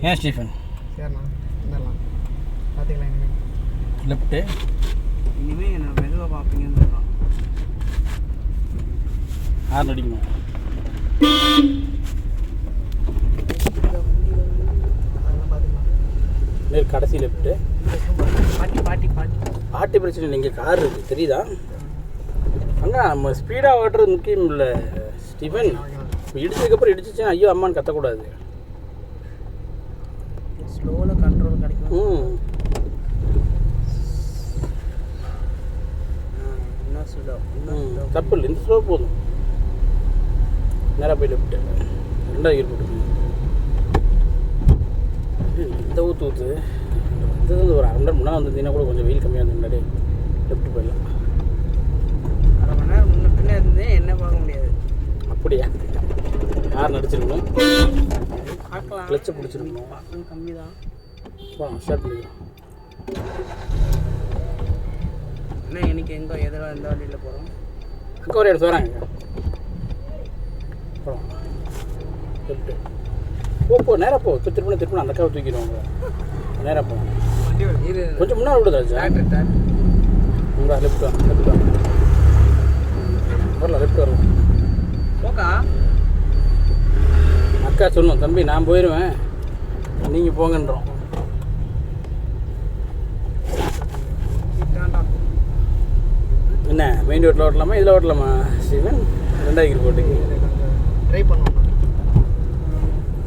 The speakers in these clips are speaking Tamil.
ஏன் ஸ்டீஃபன்? சரிண்ணா வந்துடலாம். பார்த்துக்கலாம் இனிமேல். லெஃப்ட்டு இனிமேல் என்ன மெதுவாக பார்ப்பீங்கன்னு சொல்கிறான். ஹார்ன் அடிக்கணும். அதெல்லாம் பார்த்துக்கலாம். கடைசி லெஃப்ட்டு. பாட்டி பாட்டி பாட்டி பாட்டி பிரச்சனை இல்லை. இங்கே கார் இருக்குது தெரியுதா? அங்கே நம்ம ஸ்பீடாக ஓட்டுறது முக்கியம் இல்லை ஸ்டீஃபன். இடிச்சதுக்கப்புறம் இடிச்சிச்சேன் ஐயோ அம்மான்னு கத்தக்கூடாது. ஸ்லோவில் கண்ட்ரோல் கிடைக்கும். இன்னும் ஸ்லோ தப்பு இல்லை, இந்த ஸ்லோ போதும். நேராக போய் லெஃப்ட்டு 2வது கீர் போட்டு இந்த ஊற்று வந்தது ஒரு 1/2 மணி நேரம் முன்னாடி வந்ததுன்னா கூட கொஞ்சம் வெயில் கம்மியாக இருந்த முன்னாடி லெஃப்ட் போயிடலாம். 1/2 மணி நேரம் முன்ன பின்னே இருந்தேன் என்ன பார்க்க முடியாது. அப்படியா? யார் நடிச்சிருக்கணும்? பார்க்கலாம். கிளச்சை பிடிச்சிருக்கணும். கம்மி தான். ஸ்டார்ட் பண்ணிக்கலாம். என்ன இன்னைக்கு எங்கே எதில் எந்த வழியில் போகிறோம்? அங்கே ஒரு இடத்து வராங்க. போகலாம் லெஃப்ட்டு போ நேராக போ. திருப்பி அந்த காவை தூக்கிடுவாங்க. நேராக போகலாம். கொஞ்சம் முன்னாடி விடுதா சார்? உங்களா லெஃப்ட் வரலாம். லெஃப்ட் வரலாம். போக்கா அக்கா சொன்னோம் தம்பி நான் போயிடுவேன் நீங்கள் போங்கன்றோம். என்ன மெயின் ரோட்டில் ஓட்டலாமா இதில் ஓட்டலாமா ஸ்டீவன்? 2வது கீர் போட்டு ட்ரை பண்ணுவோம்.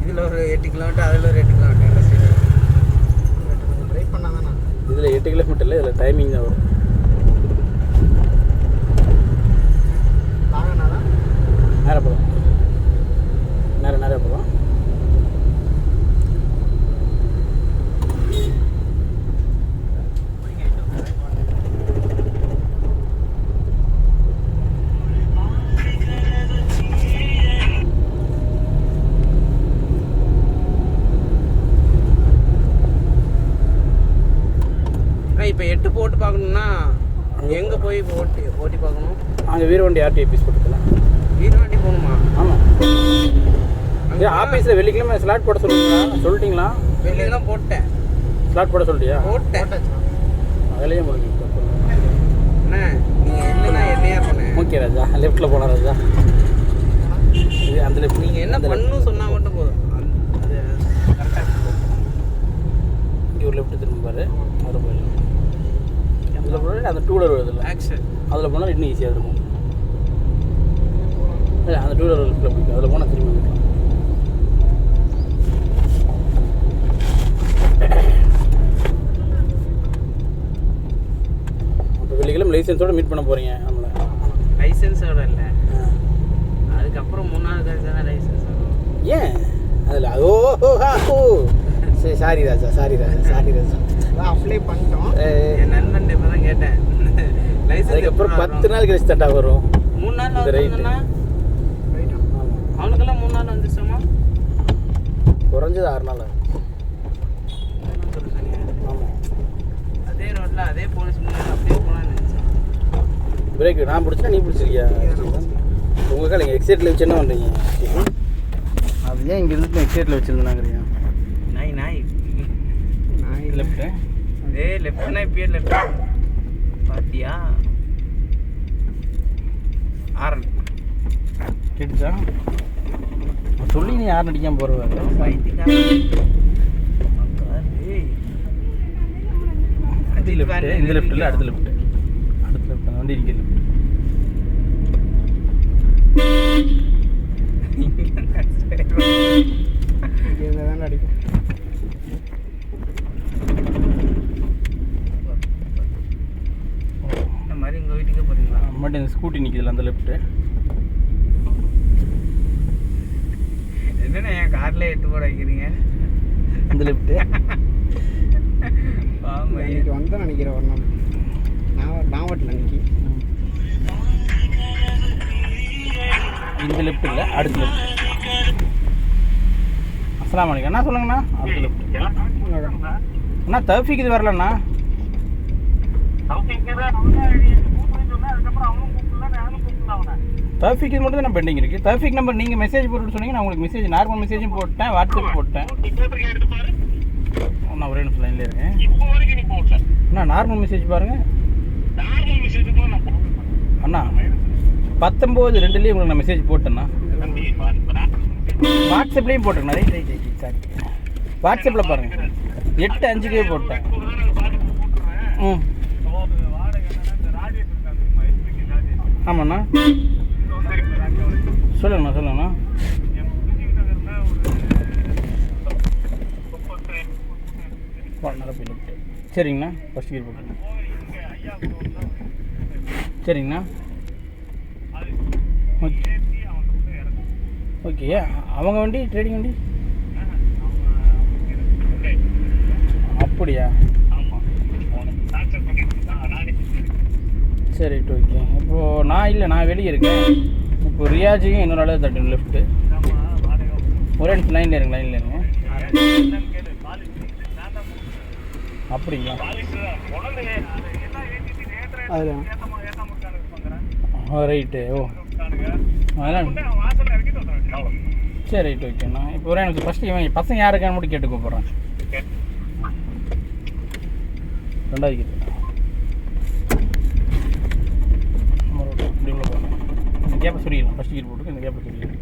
இதில் ஒரு 8 கிலோமீட்டர் அதில் ஒரு 8 கிலோமீட்டர் ட்ரை பண்ணால் தானே. இதில் 8 கிலோமீட்டர் இல்லை, இதில் டைமிங் தான் வரும். நேராக போகலாம். நேராக போகலாம். இப்போ 8 போட்டு பார்க்கணுன்னா எங்கே போய் ஓட்டி பார்க்கணும்? அங்கே வீரவண்டி ஆர்டி ஆஃபீஸ் போட்டுக்கலாம். வீரவண்டி போகணுமா? ஆமாம். அங்கே ஆஃபீஸில் வெள்ளிக்கிழமை ஸ்லாட் போட சொல்லிட்டீங்களா? வெள்ளிக்கிழமை போட்டேன். ஸ்லாட் போட சொல்லிட்டியா? போட்டேன். அதிலேயே முடியும். அண்ணா நீங்கள் இல்லைன்னா என்னையா பண்ணேன். ஓகே ராஜா, லெஃப்ட்டில் போகலாம் ராஜா. இது அந்த லெஃப்ட். நீங்கள் என்ன பண்ணணும் சொன்னால் மட்டும் போதும். அது கரெக்டாக இங்கே ஒரு லெஃப்ட்டு திரும்ப பாரு. அதில் போயிடலாம். அதில் போனால் அந்த 2 வீலர் வருதுல்ல ஆக்சன், அதில் போனால் இன்னும் ஈஸியாக இருக்கும். இல்லை அந்த 2 வீலர் லெஃப்ட்டில் போய்ட்டு அதில் போனால் திரும்ப வந்துக்கலாம். அப்போ வெள்ளிக்கிழமை லைசன்ஸோடு மீட் பண்ண போகிறீங்க நம்மளை? லைசன்ஸோட இல்லை, அதுக்கப்புறம் 3வது காசு தானே லைசன்ஸ் வரும். ஏன் அதில் ஓ சரி சாரி ராஜா அப்ளை பண்ணிட்டோம். என் நண்பன் இப்போ தான் கேட்டேன் லைசன்ஸ். அதுக்கப்புறம் 10 நாள் கழிச்சு தட்டா வரும். 3 நாள் வந்துச்சுன்னா அவனுக்கெல்லாம் 3 நாள் வந்துச்சுமா? குறைஞ்சது 6 நாள். ஆமாம். அதே ரோட்டில் அதே போலீஸ் முன்னாடி அப்படியே போகலான்னு நினச்சேன். பிரேக் நான் பிடிச்சா நீ பிடிச்சிருக்கியா? உங்கள் கால் எங்கள் எக்ஸைட்டில் வச்சு என்ன பண்ணுறீங்க? அது ஏன் இங்கே இருந்து எக்ஸைட்டில் வச்சுருந்தாங்கிறீங்க? நாய் லெஃப்ட்டு அதே லெஃப்ட் நாய் பேர் லெஃப்ட் பார்த்தியா? ஆரன் கேட்டுச்சா? சொல்லி நீ யாரும் அடிக்காமல் போடுவாங்க. இந்த லெஃப்ட் இல்லை, அடுத்த லெஃப்ட் வண்டி இங்கே லெஃப்ட். இங்கே தானே அடிக்கும். இந்த மாதிரி உங்கள் வீட்டுக்கு போகிறீங்களா? மட்டும் இந்த ஸ்கூட்டி நிற்கிதுல அந்த லெஃப்ட்டு. என்னண்ணா என் காரில் 8 போட வைக்கிறீங்க? அந்த லெஃப்ட்டு இன்னைக்கு வந்தேன் நினைக்கிறேன். ஒரு நாள் நான் ஓட்டல இன்னைக்கு. இந்த லெஃப்ட் இல்லை, அடுத்த லெஃப்ட். அஸ்ஸலாமு அலைக்கும் அண்ணா. சொல்லுங்கண்ணா. அடுத்த லெஃப்ட் அண்ணா. தௌஃபீக் இது வரலண்ணா. தௌஃபீக் தௌஃபிக் இது மட்டும் தான் பெண்டிங் இருக்குது. தௌஃபிக் நம்பர் நீங்கள் மெசேஜ் போட்டு சொன்னீங்க, நான் உங்களுக்கு மெசேஜ் நார்மல் மெசேஜும் போட்டேன், வாட்ஸ்அப் போட்டேன். நான் ஒரே நிமிஷம் லைனில் இருக்கேன். அண்ணா நார்மல் மெசேஜ் பாருங்கள் அண்ணா. 19/2 உங்களுக்கு நான் மெசேஜ் போட்டேண்ணா. வாட்ஸ்அப்லேயும் போட்டேண்ணா. ரைட் ரைட் ரைட் சாரி, வாட்ஸ்அப்பில் பாருங்கள் 8:05 போட்டேன். ம் ஆமாண்ணா சொல்லுங்கண்ணா சொல்லுங்கண்ணா. சரிங்கண்ணா ஃபஸ்ட் கியர் போட்டு சரிங்கண்ணா. Okay okay. அவங்க வண்டி ட்ரேடிங் வண்டி அப்படியா? சரி ஓகே. இப்போது நான் வெளியே இருக்கேன். இப்போ ரியாஜையும் இன்னொரு அளவு தட்டணும் லெஃப்ட்டு. ஒரே நிமிஷம் லைனில் இருங்க. அப்படிங்களா? ரைட்டு. ஓ அதெல்லாம் சரி ரைட் ஓகேண்ணா. இப்போ ஒரே எனக்கு ஃபஸ்ட்டு இவன் பசங்க யாருக்கான்னு மட்டும் கேட்டு கூப்பிட்றேன். 2வது கிட்ட இப்படி உள்ள போகணும். இந்த கேப்பை சொல்லிடலாம். ஃபஸ்ட் கீர் போட்டு இந்த கேப்பை சொல்லிடலாம்.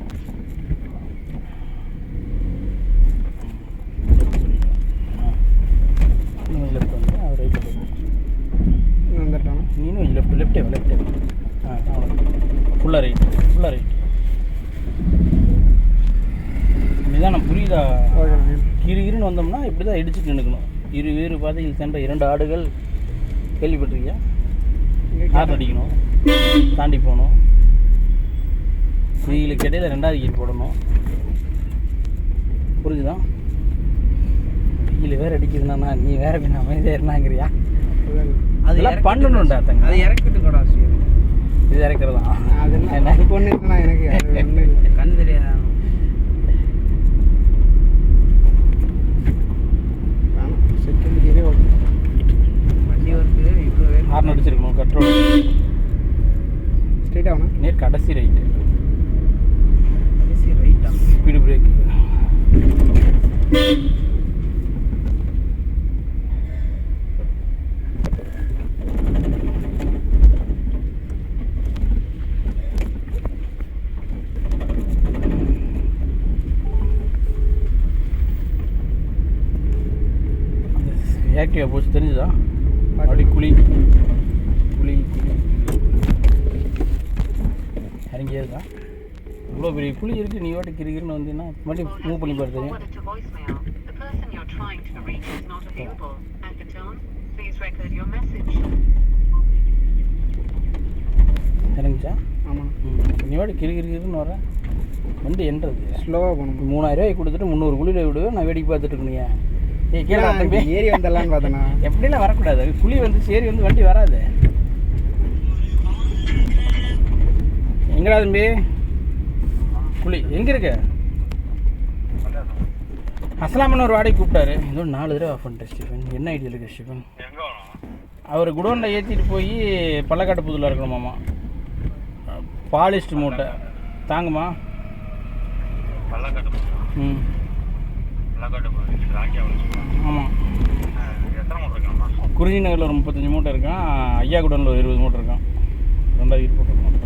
இன்னும் லெஃப்ட் வந்து அது ரைட்டு வந்துட்டான். நீனும் லெஃப்ட்டே ஃபுல்லாக ரைட் நிதானம் புரியுதா? கிருகிருன்னு வந்தோம்னா இப்படி தான் இடிச்சுட்டு நின்றுக்கணும். வேறு பாதையில் சென்ற 2 ஆடுகள் கேள்விப்பட்டிருக்கியா? ஹார்ன் அடிக்கணும், தாண்டி போகணும், இதுகளுக்கு இடையில 2வது கீர் போடணும். புரிஞ்சுதா? வெயில் வேறு அடிக்குதுண்ணா, நீ வேற கொஞ்சம் அமைதியாக இருந்தாங்கிறியா? அதெல்லாம் பண்ணணும்டா தங்க. அது இறக்கிட்டு கூட இது இறக்குறதா? அதெல்லாம் என்ன பொண்ணு இருக்குண்ணா எனக்கு கண் தெரியாது. வண்டி ஒர்க்கு இவ்வளோ ஹார்ன் அடிச்சிருக்கணும். கண்ட்ரோல் ஸ்ட்ரெயிட் ஆகணும். நேர் கடைசி ரைட்டா? Speed break. ஆக்டிவா போச்சு தெரிஞ்சுதா? அப்படி குழி இறங்கியே இருக்கா. இவ்வளோ பெரிய குழி இருக்குது. நீ வாட்டி கிரிக்கிருன்னு வந்தீங்கன்னா மறுபடியும் மூவ் பண்ணி பாரு தெரியும். இறங்கிச்சா? ஆமாம். நீ வாட்டி கிரிக்கிருன்னு வர வண்டி என்றது ஸ்லோவாக போகணும். 3000 ரூபாய் கொடுத்துட்டு 300 குழியில் விடுவேன். நான் வேடிக்கை பார்த்துட்டு இருக்கீங்க. கீழே ஏறி வந்துடலான்னு பார்த்தேண்ணா. எப்படிலாம் வரக்கூடாது. குழி வந்து சேரி வந்து வண்டி வராது. எங்கடா தம்பி குழி எங்கே இருக்கு? அஸ்லாமன் ஒரு வாடகை கூப்பிட்டாரு. ஏதோ 4 தடவை ஆஃப் பண்ணிட்டேன் ஸ்டீஃபன். என்ன ஐடியா இருக்கு ஸ்டீஃபன்? அவர் குடோனில் ஏற்றிட்டு போய் பள்ளக்காட்டு புதுல இருக்கணுமாம்மா. பாலிஸ்ட் மூட்டை தாங்குமா? ம் ஆமாம். குறிஞ்சி நகரில் ஒரு 35 மூட்டை இருக்கான். ஐயா குடோனில் ஒரு 20 மூட்டை இருக்கான். 2,000 போட்டுருக்கான்.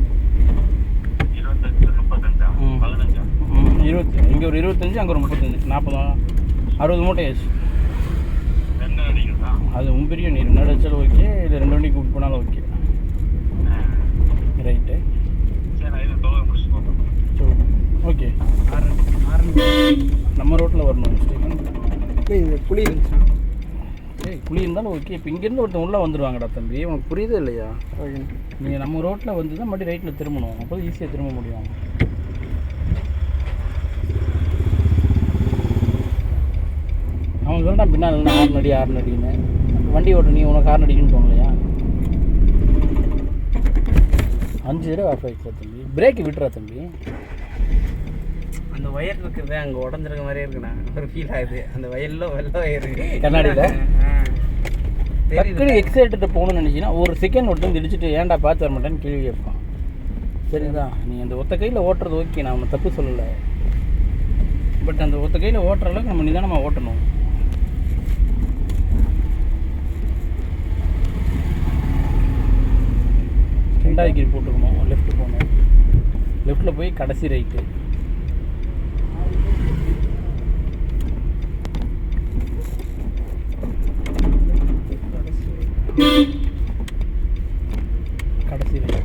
20 இங்கே ஒரு 25, அங்கே ஒரு 35, 40, 60 மூட்டை ஆச்சு. அது பெரிய நீர் 2 அடிச்சாலும் ஓகே, இல்லை 2 வண்டி கூப்பிட்டு போனாலும் ஓகே. Right okay. நம்ம ரோட்டில் வரணும் ஸ்டீஃபன். இந்த புளி இருந்துச்சா? ஏய் புளி இருந்தாலும் ஓகே. இப்போ இங்கேருந்து ஒருத்தன் உள்ளே வந்துடுவாங்கடா தம்பி. உனக்கு புரியுது இல்லையா? ஓகே. நீங்கள் நம்ம ரோட்டில் வந்து தான் மறுபடியும் ரைட்டில் திரும்பணும். அப்போ ஈஸியாக திரும்ப முடியும். அவன் சொல்லிட்டான் பின்னால் இல்லை 6 அடின்னு. வண்டி ஓட்டு நீ உனக்கு 6 அடிக்குன்னு தோணலையா? 5 தடவை ஆஃப் ஆகிடுச்சா தம்பி? பிரேக்கு விட்டுறா தம்பி. அந்த ஒயர் இருக்கிறதே அங்கே உடஞ்சிருக்க மாதிரியே இருக்குண்ணா. ஒரு ஃபீல் ஆகுது. அந்த வயலில் வெள்ளை ஒயர் கண்ணாடியில் டக்குனு எக்ஸைட்டு போகணும்னு நினச்சின்னா ஒரு செகண்ட் ஒருத்தன் இடிச்சிட்டு ஏன்டா பார்த்து வர மாட்டேன்னு கேள்வி கேட்பான். சரிங்களா? நீ அந்த ஒத்த கையில் ஓட்டுறது ஓகே, நான் ஒன்று தப்பு சொல்லலை. பட் அந்த ஒத்த கையில் ஓட்டுற அளவுக்கு நம்ம நிதானமாக ஓட்டணும். ரெண்டாவது கீர் போட்டுக்கணும். லெஃப்ட் போகணும். லெஃப்ட்டில் போய் கடைசி ரைட்டு. கடைசி ரைட்டு.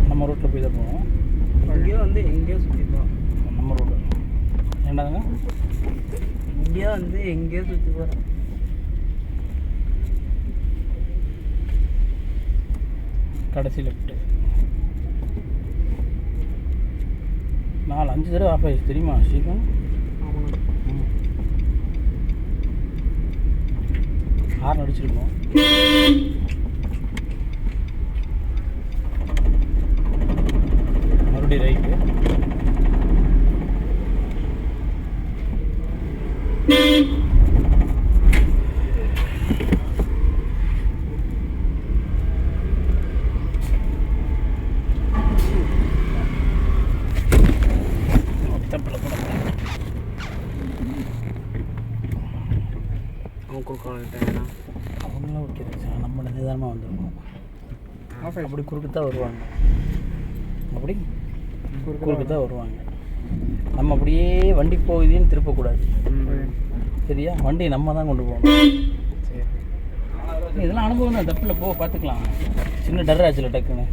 நம்ம ரோட்டில் போய் தான் போவோம். இங்கேயோ வந்து எங்கேயோ சுற்றி போகிறோம். நம்ம ரோடு ஏண்டாங்க, இங்கேயோ வந்து எங்கேயோ சுற்றி போகிறோம். கடைசி லெஃப்ட்டு. 4-5 தடவை ஆஃப் ஆகிடுச்சு தெரியுமா ஸ்ரீகாந்த்? ஆமாண்ணா. ஹார்ன் அடிச்சிருக்கோம். மறுபடியும் ரைட்டு. அவன் கொடுக்க அவங்களாம் ஓகே சார், நம்ம நிதானமாக வந்துருக்கோம். அப்படி குறுக்கு தான் வருவாங்க. அப்படி குறுக்கு தான் வருவாங்க. நம்ம அப்படியே வண்டி போகுதுன்னு திருப்பக்கூடாது. சரியா? வண்டி நம்ம தான் கொண்டு போகணும். சரி, இதெல்லாம் அனுபவம் தான், தப்பில் போக பார்த்துக்கலாம். சின்ன டர் ஆச்சுல டக்குன்னு.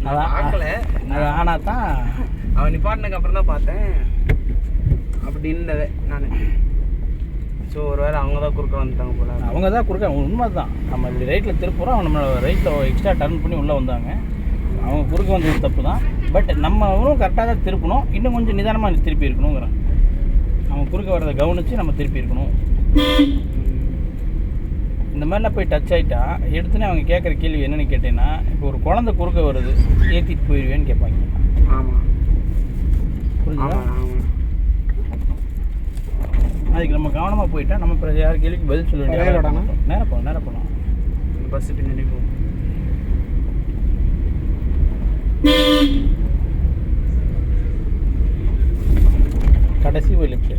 அது ஆனால் தான் அவன் நிப்பாட்டினதுக்கு அப்புறம் தான் பார்த்தேன் அப்படின்னதை நான். ஸோ ஒரு வேளை அவங்க தான் குறுக்க வந்துட்டாங்க போல. அவங்க தான் குறுக்க, உண்மை தான். நம்ம இப்படி ரைட்டில் திருப்புறோம், அவங்க நம்ம ரைட்டில் எக்ஸ்ட்ரா டர்ன் பண்ணி உள்ளே வந்தாங்க. அவங்க குறுக்க வந்தது தப்பு தான். பட் நம்மளும் கரெக்டாக தான் திருப்பணும். இன்னும் கொஞ்சம் நிதானமாக திருப்பி இருக்கணுங்கிறேன். அவங்க குறுக்க வர்றதை கவனித்து நம்ம திருப்பி இருக்கணும். இந்த மாதிரிலாம் போய் டச் ஆகிட்டா எடுத்துனே அவங்க கேட்குற கேள்வி என்னென்னு கேட்டேன்னா, இப்போ ஒரு குழந்தை குறுக்க வருது, ஏற்றிட்டு போயிடுவேன்னு கேட்பாங்க. ஆமாம், புரிஞ்சுதா? ஆமாம். அதுக்கு நம்ம கவனமாக போயிட்டா நம்ம இப்போ யார் கேள்விக்கு பதில் சொல்ல வேண்டிய நேரம் போகலாம். பஸ்ஸு பின்னாடி போகும். கடைசி ஒரு லெஃப்ட்.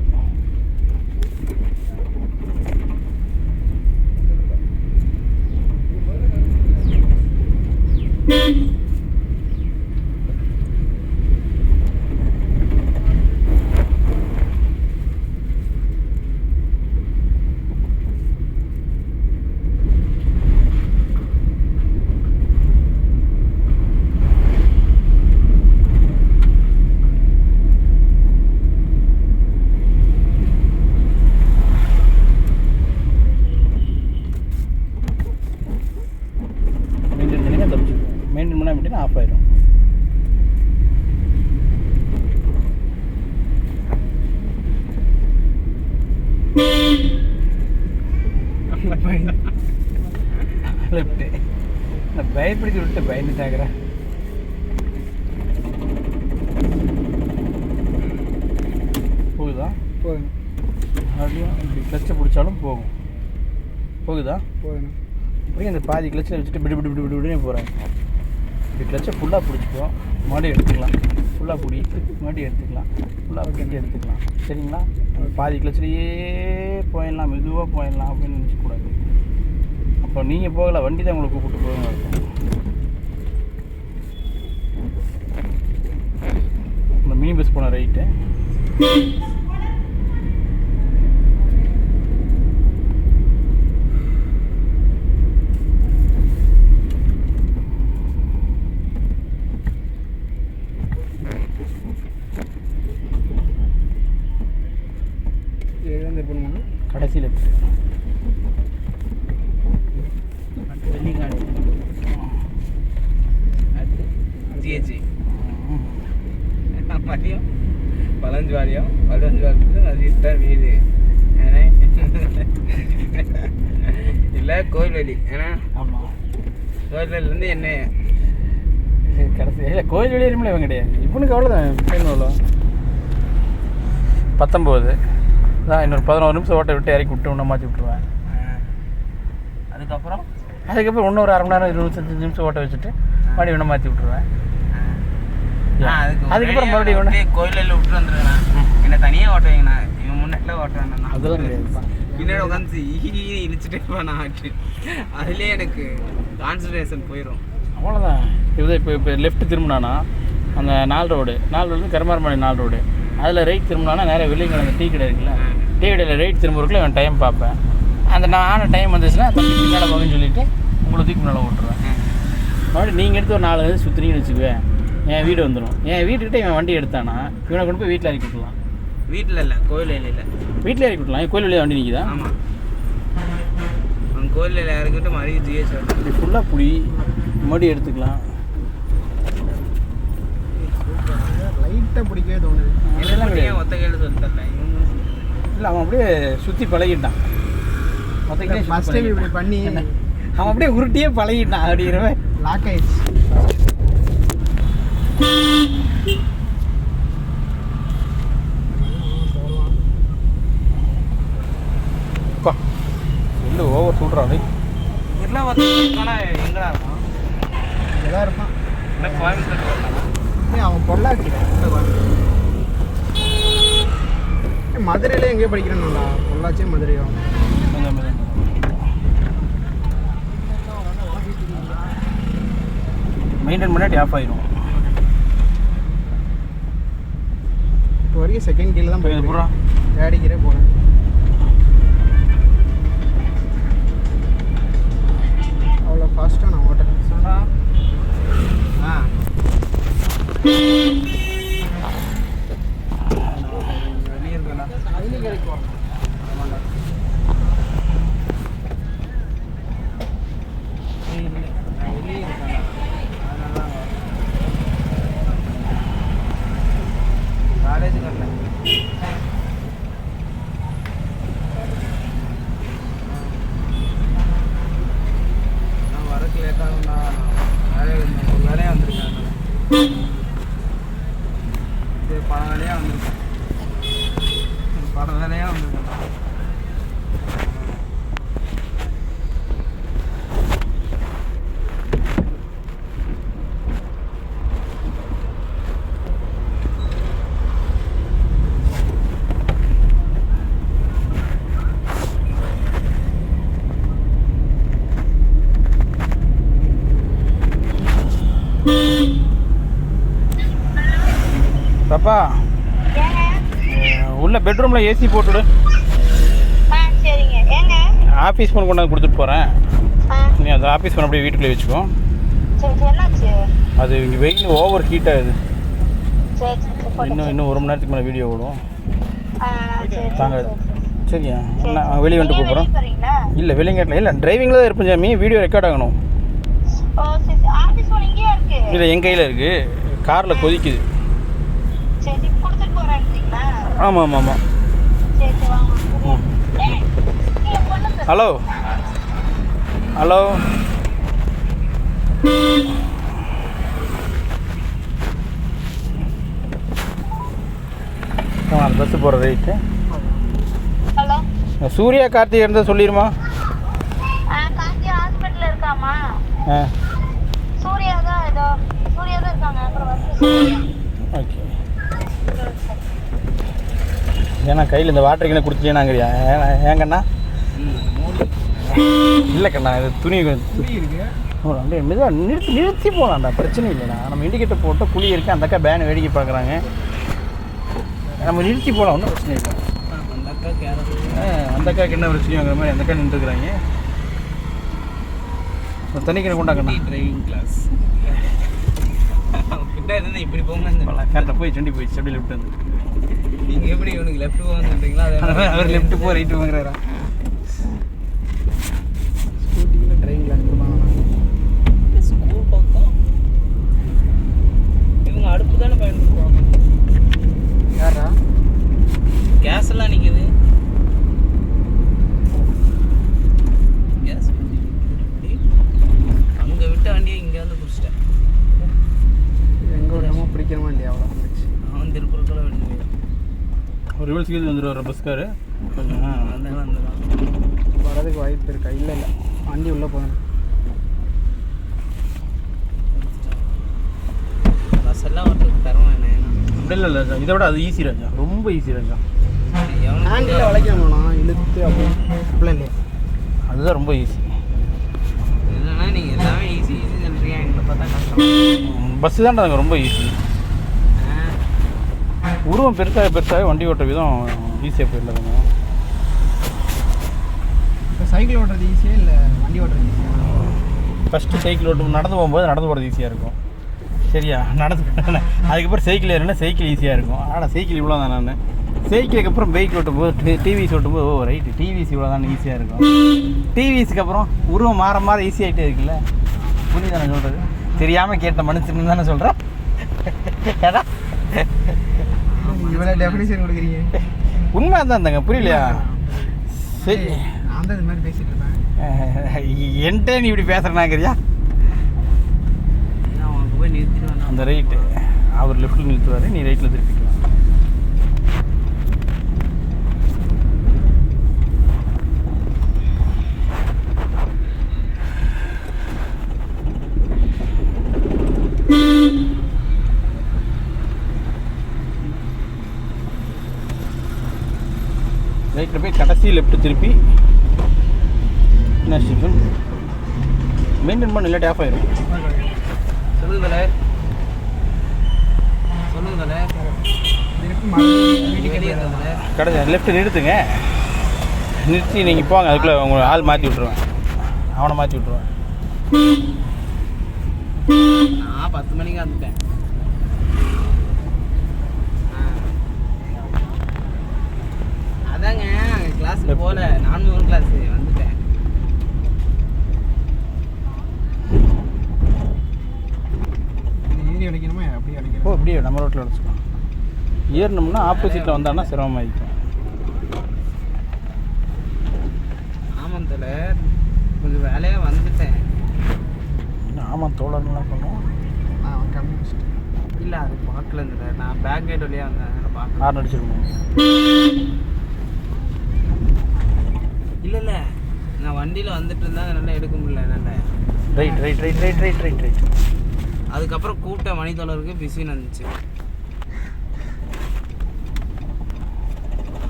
மெயின்டைன் பண்ணால் அப்படின்னா ஆஃப் ஆயிடும். லெஃப்ட்டு நான் பயப்படுத்தி விட்டு பயந்துட்டாங்கிறேன். போகுதா? போகணும். அப்படியும் இப்படி கிளச்சை பிடிச்சாலும் போகும். போகுதா? போகணும். அப்படியே அந்த பாதி கிளச்சை வச்சுட்டு விடுனே போகிறாங்க. இப்படி கிளச்சை ஃபுல்லாக பிடிச்சிப்போம், மறுபடியும் எடுத்துக்கலாம். ஃபுல்லாக பிடி, மறுபடியும் எடுத்துக்கலாம். ஃபுல்லாக பிடிச்சி எடுத்துக்கலாம். சரிங்களா? பாதி கிளச்சிலேயே போயிடலாம், மெதுவாக போயிடலாம் அப்படின்னு நினச்சக்கூடாது. அப்போ நீங்கள் போகல, வண்டி தான் உங்களை கூப்பிட்டு போகணும் இருக்கும். இந்த மினி பஸ் போன ரைட்டு. கடைசி லெஃப்ட். வெள்ளிக்காடு அடுத்து ஜிஹெச்சி மதியம் 15 வாரியம் 15 வாரத்துக்கு அது தான் வீடு. ஏன்னா இல்லை கோயில்வெளி. ஏன்னா ஆமாம், கோயில்வெளிலேருந்து என்ன கடைசி இல்லை கோயில் வெளியேறும்ல இவன் கிடையாது. இவனுக்கு அவ்வளோதான் ட்ரெயின் எவ்வளோ 19 தான். இன்னொரு 11 நிமிஷம் ஓட்ட விட்டு இறக்கி விட்டு இன்னும் மாற்றி விட்ருவேன். அதுக்கப்புறம் இன்னொரு அரை மணி நேரம் 25 நிமிஷம் ஓட்ட வச்சுட்டு மறுபடியும் இன்னும் மாற்றி விட்ருவேன். அதுக்கப்புறம் மறுபடியும் ஒன்று கோயிலில் விட்டு வந்துருங்கண்ணா. என்னை தனியாக ஓட்ட வைங்கண்ணா. இவன் முன்னாடிலாம் ஓட்டுறாண்ணா. அதெல்லாம் கிடையாது. பின்னாடி உட்காந்து இழிச்சுட்டே இருப்பான் ஆட்டு. அதுலேயே எனக்கு கான்சன்ட்ரேஷன் போயிடும். அவ்வளோதான். இப்போ லெஃப்ட் திரும்பினானா அந்த 4 ரோடு கருமாரமலை 4 ரோடு அதில் ரைட் திரும்பினானா நேராக வெள்ளிங்கிழங்கு டீ கடை இருக்குல்ல, டீ கடையில் ரைட் திரும்புறதுக்குள்ள இவன் டைம் பார்ப்பேன். அந்த நான் டைம் வந்துச்சுன்னா தம்பி பின்னால் போகுன்னு சொல்லிவிட்டு உங்களை தூக்கி முன்னால் ஓட்டுருவேன். மறுபடியும் நீங்கள் எடுத்து ஒரு 4 சுற்றுனீங்கன்னு வச்சுக்குவேன், என் வீடு வந்துடும். என் வீட்டுக்கிட்ட இவன் வண்டி எடுத்தானா இவனை கொண்டு போய் வீட்டில் இறக்கி விட்டுலாம். வீட்டில் இல்லை, கோயில் இல்லை, வீட்டில் இறக்கி விட்டுலாம். கோயில் வழியாக வண்டி நிற்கிதா? ஆமாம், அவன் கோயிலில் இறக்கிட்டு மறுபடியும் ஜிஹெச் இப்படி ஃபுல்லாக புடி மறுபடியும் எடுத்துக்கலாம். லைட்டாக பிடிக்கவே தோணுது. இதெல்லாம் கிடையாது. ஒத்த கையில் சொல்லித்தரல. இல்லை அவன் அப்படியே சுற்றி பழகிட்டான். ஃபஸ்ட் டைம் இப்படி பண்ணி அவன் அப்படியே உருட்டியே பழகிட்டான். அப்படிங்கிறவன் லாக் ஆயிடுச்சு. இல்லை ஓவர் சூடுறான். இதெல்லாம் பார்த்தீங்கன்னா எங்கடா இருக்கும்? எதாக இருப்பான். இல்லை கோயம்புத்தூர் வரலாம். அவன் பொள்ளாச்சி மதுரையில எங்கேயோ படிக்கிறேன்னா பொள்ளாச்சியும் மதுரையும் மெயின்டைன் பண்ணாட்டி ஆஃப் ஆயிடும். இப்போ வரைக்கும் செகண்ட் கீழே தான் போயிடுறோம். பூரா தேடிக்கிறே போகிறேன். அவ்வளோ ஃபாஸ்ட்டாக நான் ஓட்டேன் சொன்னா. வெளியே இருக்கா வெளியே கிடைக்கும். ஆமாண்டா வெளியே இருக்கா. அதனால காலேஜுக்கு வரல. நான் வரக்கு லேட்டாகும்ண்ணா. வேலையாக வந்திருக்கேன். இது பல வேலையாக வந்திருக்கேன். பல வேலையாக வந்திருக்கேன். பாப்பா உள்ள பெட்ரூமில் ஏசி போட்டுவிடு. சரிங்க. ஏங்க ஆஃபீஸ் ஃபோன் கொண்டாந்து கொடுத்துட்டு போகிறேன். நீ அந்த ஆஃபீஸ் ஃபோன் அப்படியே வீட்டுக்குள்ளே வச்சுக்கோ. சரி என்னாச்சு? அது இங்கே வெயில் ஓவர் ஹீட் ஆகுது. சரி இன்னும் 1 மணி நேரத்துக்கு மேலே வீடியோ ஓடும். சரி தாங்க. சரியா நான் வெளியே வந்துட்டு கூப்பிட்றேன். வரீங்களா? இல்லை வெளியேங்கட்டில் இல்லை டிரைவிங்கில் தான் இருப்பேன் சாமி. வீடியோ ரெக்கார்ட் ஆகணும். ஓ சரி. ஆஃபீஸ் ஃபோன் இங்கேயா இருக்கு? இல்லை என் கையில் இருக்குது. காரில் கொதிக்குது. சரி கொடுத்துட்டு போகிறேன்றீங்களா? ஆமாம் ஆமாம் ஆமாம். சரி வாங்க. ஹலோ ஹலோ பஸ்ஸு போகிற ரைட்டு. ஹலோ சூர்யா கார்த்திக் இருந்தால் சொல்லிடுமா? கார்த்தி ஹாஸ்பிட்டலில் இருக்காமா? ஆ சூர்யா தான் இருக்காங்க. அப்புறம் வந்து ஓகே. ஏன்னா கையில் இந்த வாட்டர் கிணறு கொடுத்துட்டேனாங்கறியா? ஏங்கண்ணா இல்லை கண்ணா இது துணி இருக்கு. அப்படியே மெதுவாக நிறுத்தி போகலாம்டா. பிரச்சனை இல்லைண்ணா. நம்ம இண்டிகேட்டர் போட்டு குழி இருக்குது. அந்த அக்கா பேனை வேடிக்கை பார்க்குறாங்க. நம்ம நிறுத்தி போகலாம். ஒன்றும் பிரச்சனை இல்லை. அந்த அக்கா அந்த அக்காவுக்கு என்ன பிரச்சனைங்கிற மாதிரி அந்த அக்கா நின்றுக்கிறாங்க. தண்ணிக்கிற கொண்டாக்கண்ணா. டிரைவிங் கிளாஸ் கிட்ட இருந்தால் இப்படி போகணும். கரெக்டாக போய் சண்டி போயிடுச்சு. அப்படி லெஃப்ட் வந்து நீங்கள் எப்படி இவனுக்கு லெஃப்ட் போகணும்னு சொல்கிறீங்களா? அவர் லெஃப்ட் போ ரைட்டு வாங்குறாரா? ஸ்கூட்டியில் டிரைவிங் கிளாஸ் கொடுப்பாங்க. ஸ்கூல் பக்கம் இவங்க அடுப்பு தானே பயன்படுத்துவாங்க. யாரா கேஸ் எல்லாம் நிற்குது. கேஸ் அங்கே விட்டு வண்டியை இங்கே வந்து குடிச்சிட்டேன். கீழ் வந்துடுவார் பஸ்காரு கொஞ்சம் வந்துடும் வரதுக்கு வாய்ப்பு இருக்கா? இல்லை வண்டி உள்ளே போகணும். பஸ் எல்லாம் வரதுக்கு தரோம் என்ன? அப்படி இல்லை ராஜா, இதை விட அது ஈஸி ராஜா, ரொம்ப ஈஸி ராஜா. ஹேண்டில் வளைக்கணும்னா இழுத்து அப்படிலாம் இல்லையா? அதுதான் ரொம்ப ஈஸி. இல்லைன்னா நீங்கள் எல்லாமே ஈஸி சொல்கிறீங்க, எங்களை பார்த்தா கஷ்டம். பஸ்ஸு தான்டா அங்கே ரொம்ப ஈஸி. உருவம் பெருசாக வண்டி ஓட்டுற விதம் ஈஸியாக போயிடலாங்க. இப்போ சைக்கிள் ஓட்டுறது ஈஸியாக இல்லை வண்டி ஓட்டுறது ஈஸியாக? ஃபஸ்ட்டு சைக்கிள் ஓட்டும் நடந்து போகும்போது நடந்து போகிறது ஈஸியாக இருக்கும். சரியா? நடந்து அதுக்கப்புறம் சைக்கிள் ஏறினா சைக்கிள் ஈஸியாக இருக்கும். ஆனால் சைக்கிள் இவ்வளோ தான். நான் சைக்கிளுக்கு அப்புறம் பைக் ஓட்டும்போது டிவிஎஸ் ஓட்டும்போது ரைட்டு டிவிஎஸ் இவ்வளோ தான் ஈஸியாக இருக்கும். டிவிஎஸ்க்கு அப்புறம் உருவம் மாற ஈஸியாகிட்டே இருக்குல்ல. புரியுது தானே சொல்கிறது? தெரியாமல் கேட்ட மனுஷன்னு தானே சொல்கிறேன். ஏடா இவ்வளோ டெஃபினேஷன் கொடுக்குறீங்க. உண்மை தான் இருந்தாங்க, புரியலையா? சரி, நான் தான் இது மாதிரி பேசிட்டு இருப்பேன். என்கிட்ட நீ இப்படி பேசுகிறேனாங்கிறியா? அவனுக்கு போய் நிறுத்திடுவேன். அந்த ரைட்டு அவர் லெஃப்ட்டில் நிறுத்துவார், நீ ரைட்டில் திருப்பிக்கலாம். ரைட்டில் போய் கடைசி லெஃப்ட் திருப்பி என்ன ஸ்டேஷன் மெயின்டைன் பண்ண இல்லாட்டி ஆஃப் ஆயிரும். சொல்லுங்க கடைசி லெஃப்ட் நிறுத்துங்க, நிறுத்தி நீங்கள் போங்க. அதுக்குள்ளே உங்களை ஆள் மாற்றி விட்ருவேன், அவனை மாற்றி விட்ருவேன். நான் 10 மணிக்கு வந்துட்டேன். அதாங்க கிளாஸுக்கு போகல, 4 கிளாஸ் வந்துட்டேன். ஏறி அடிக்கணுமா? அப்படியே அடிக்கணும். ஓ, அப்படியே நம்ம ரோட்டில் அடிச்சுக்கலாம். ஏறணும்னா ஆப்போசிட்டில் வந்தான்னா சிரமமாயிக்கும். ஆமாம் தோழர், கொஞ்சம் வேலையாக வந்துட்டேன். ஆமாம் தோழர்லாம் பண்ணுவோம். இல்லை அது பார்க்கல தோழர், நான் பேக் கேட் வழியாக வந்தேன், அதனால் பார்க்கல. ஹார்ன் அடிச்சிருக்கோம். இல்லை நான் வண்டியில் வந்துட்டு இருந்தால் நல்லா எடுக்க முடியல என்னால். Right right right right right right right அதுக்கப்புறம் கூப்பிட்ட மணித்தோழருக்கு பிஸின்னு இருந்துச்சு.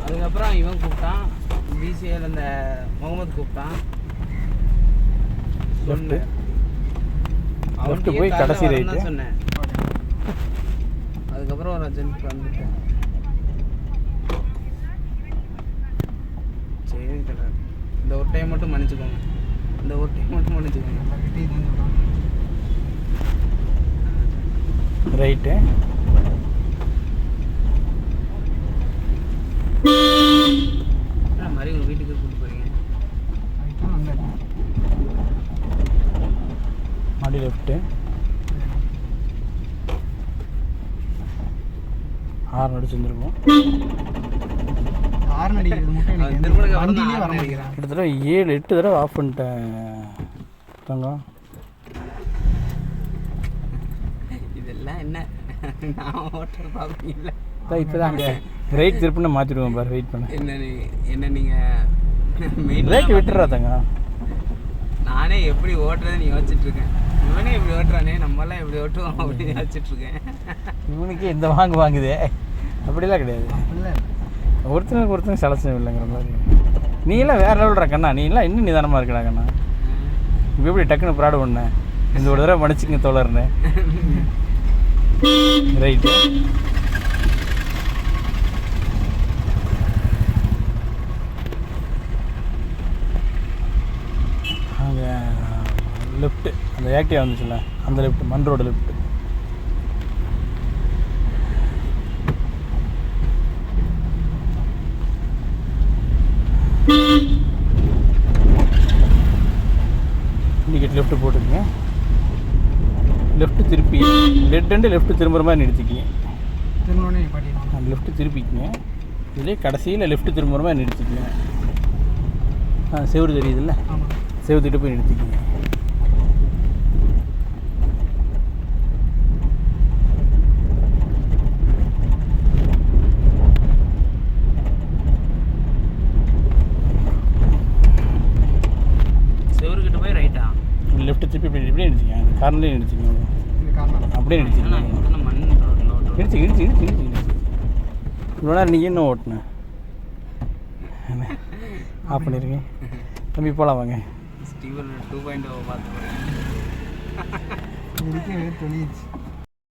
அதுக்கப்புறம் இவன் கூப்பிட்டான், பிசிஏல இந்த முகமது கூப்பிட்டான். லெஃப்ட் போய் கடைசி ரைட்டு சொன்னேன். அதுக்கப்புறம் ஒரு அர்ஜென்ட் வந்துட்டேன். சரி தோழர், இந்த ஒரு டைம் மட்டும் மன்னிச்சுக்கோங்க, இந்த ஒரு டைம் மட்டும் மன்னிச்சுக்கோங்க. ரைட்டு மாதிரி உங்கள் வீட்டுக்கு கூப்பிட்டு போகிறீங்க. மாடி லெஃப்ட்டு ஹார்ன் அடிச்சு வந்துருக்கோம். ஹார்ன் அடிக்கிறது மட்டும் திருமணம் வண்டியிலே வர மாட்டேங்கிறேன். கிட்டத்தட்ட 7-8 தடவை ஆஃப் பண்ணிட்டேன் தங்கம். இதெல்லாம் என்ன நான் ஓட்டர் பார்ப்பீங்களா? இப்போ தான் அங்கே ரைட் திருப்பின்னு மாற்றிடுவோம் பாரு, வெயிட் பண்ண. என்ன நீங்கள் ரைட் விட்டுறா தங்க. நானே எப்படி ஓட்டுறதுன்னு யோசிச்சுட்டு இருக்கேன். இவனே இப்படி ஓட்டுறானே, நம்மளாம் எப்படி ஓட்டுவோம் அப்படின்னு யோசிச்சுட்டு இருக்கேன். இவனுக்கே இந்த வாங்குதே, அப்படிலாம் கிடையாது. ஒருத்தனுக்கு ஒருத்தனுக்கு சலசம் இல்லைங்கிற மாதிரி. நீலாம் வேறு லெவல்ற கண்ணா, நீலாம் இன்னும் நிதானமாக இருக்கடா கண்ணா. இப்போ எப்படி டக்குன்னு ப்ராடு பண்ணேன், இந்த ஒரு தடவை மன்னிச்சுங்க தோழர்னு. ரைட்டு அங்கே லெஃப்ட்டு அந்த ஆக்டிவா வந்துச்சுல்ல, அந்த லெஃப்ட் மண் ரோடு லெஃப்ட்டு. இண்டிகேட் லெஃப்ட்டு போட்டுக்கங்க. லெஃப்ட்டு திருப்பி டெட் அண்டு லெஃப்ட்டு திரும்புற மாதிரி நிறுத்திக்கிங்க. லெஃப்ட்டு திருப்பிக்கிங்க. இதுலேயே கடைசியில் லெஃப்ட்டு திரும்புற மாதிரி நிறுத்திக்கிங்க. செவுறு தெரியுதுல்ல, செவுத்துட்டு போய் நிறுத்திக்கிங்க. லெஃப்ட் திருப்பி இப்படி நிறுத்திங்க அந்த கார்னர்லேயே நிறுத்திங்க இந்த காரணம் அப்படியே நிறுத்திங்க மண் ரோட்டில் ஓட்டுறோம். நிறுத்தி இவ்வளோ நேரம் நீங்கள் இன்னும் ஓட்டுனேன் ஆஃப் பண்ணிருங்க தம்பி போகலாம் வாங்க ஸ்டீவன் 2.0 பார்த்து துணிச்சு